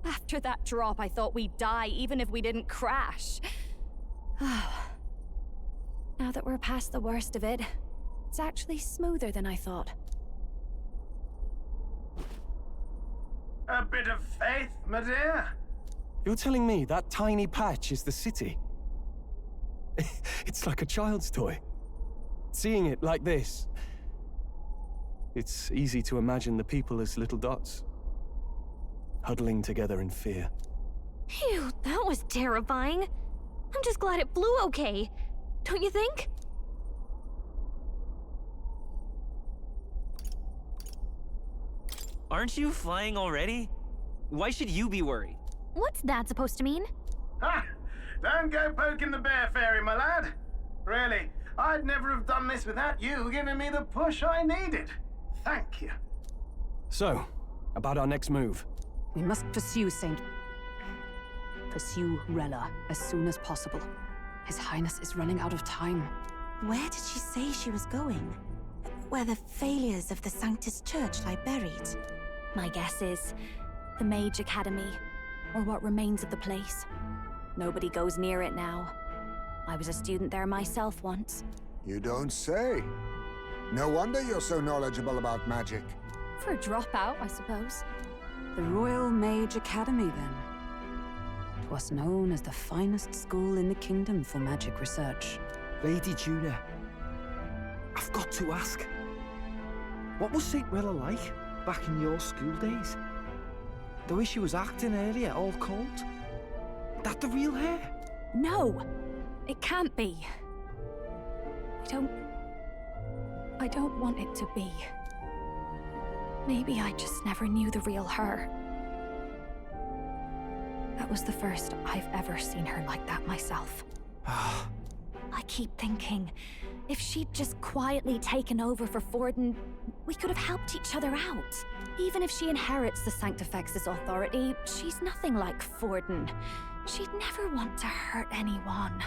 After that drop, I thought we'd die, even if we didn't crash. Now that we're past the worst of it, it's actually smoother than I thought. A bit of faith, my dear. You're telling me that tiny patch is the city? It's like a child's toy. Seeing it like this, it's easy to imagine the people as little dots, huddling together in fear. Phew, that was terrifying. I'm just glad it flew okay. Don't you think? Aren't you flying already? Why should you be worried? What's that supposed to mean? Ha! Don't go poking the bear fairy, my lad. Really, I'd never have done this without you giving me the push I needed. Thank you. So, about our next move. We must pursue Rella as soon as possible. His Highness is running out of time. Where did she say she was going? Where the failures of the Sanctus Church lie buried? My guess is the Mage Academy, or what remains of the place. Nobody goes near it now. I was a student there myself once. You don't say. No wonder you're so knowledgeable about magic. For a dropout, I suppose. The Royal Mage Academy, then. It was known as the finest school in the kingdom for magic research. Lady Juna, I've got to ask. What was St. Rella like back in your school days? The way she was acting earlier, all cold? That the real hair? No! It can't be. I don't want it to be. Maybe I just never knew the real her. That was the first I've ever seen her like that myself. I keep thinking, if she'd just quietly taken over for Forden, we could have helped each other out. Even if she inherits the Sanctifex's authority, she's nothing like Forden. She'd never want to hurt anyone.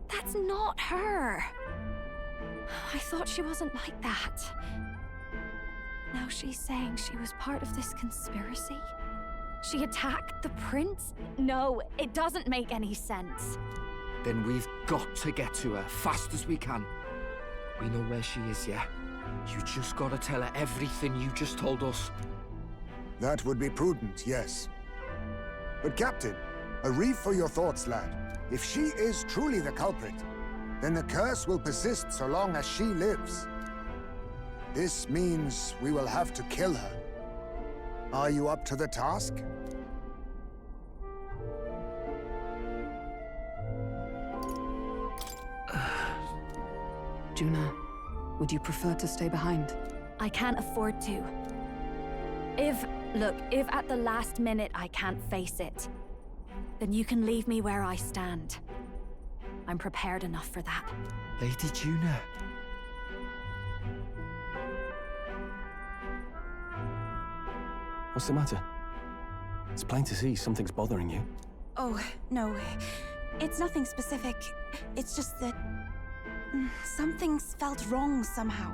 That's not her. I thought she wasn't like that. Now she's saying she was part of this conspiracy? She attacked the prince? No, it doesn't make any sense. Then we've got to get to her fast as we can. We know where she is, yeah? You just gotta tell her everything you just told us. That would be prudent, yes. But Captain, a reef for your thoughts, lad. If she is truly the culprit, then the curse will persist so long as she lives. This means we will have to kill her. Are you up to the task? Juna, would you prefer to stay behind? I can't afford to. If at the last minute I can't face it, then you can leave me where I stand. I'm prepared enough for that. Lady Juna. What's the matter? It's plain to see something's bothering you. Oh, no. It's nothing specific. It's just that... something's felt wrong somehow.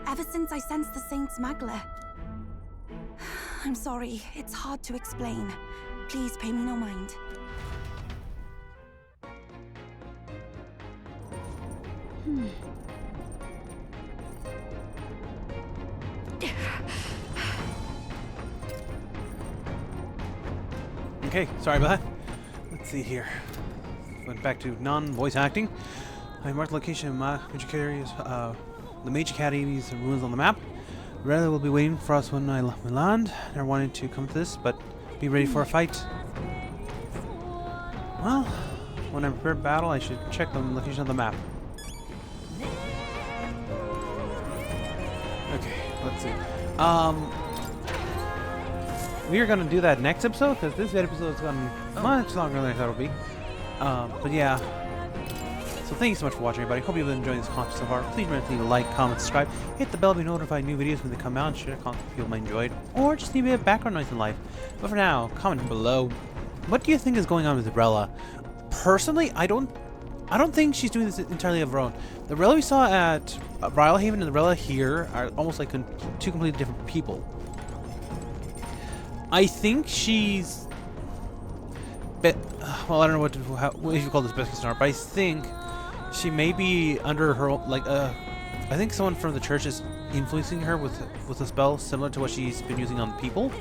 Ever since I sensed the Saint smuggler. I'm sorry. It's hard to explain. Please pay me no mind. Okay, sorry about that. Let's see here. Went back to non-voice acting. I marked the location of the Mage Academy's ruins on the map. Rella will be waiting for us when we land. Never wanted to come to this, but be ready for a fight. Well, when I prepare battle, I should check the location of the map. Okay, let's see. We are gonna do that next episode because this episode is gone much longer than I thought it would be. But yeah. So thank you so much for watching, everybody. Hope you've been enjoying this content so far. Please remember to like, comment, subscribe, hit the bell to be notified new videos when they come out, and share content if you might enjoy it, or just need a bit of background noise in life. But for now, comment below. What do you think is going on with Rella? Personally, I don't think she's doing this entirely of her own. The Rella we saw at Ryle Haven and the Rella here are almost like two completely different people. I think she's... well, I don't know what you call this best case scenario, but I think she may be under her own, like, I think someone from the church is influencing her with a spell similar to what she's been using on people.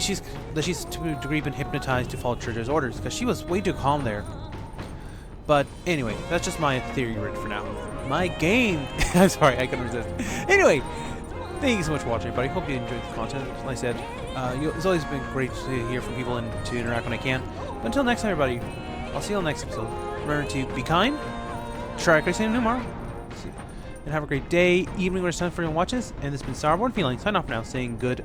She's to a degree been hypnotized to follow church's orders, because she was way too calm there. But anyway, that's just my theory right for now. My game! I'm sorry, I couldn't resist. Anyway, thank you so much for watching, everybody. Hope you enjoyed the content. Like I said, it's always been great to hear from people and to interact when I can. But until next time, everybody, I'll see you on the next episode. Remember to be kind, try to say tomorrow, and have a great day, evening, or time for anyone watches. And this has been StarBornFeline, sign off now, saying goodbye.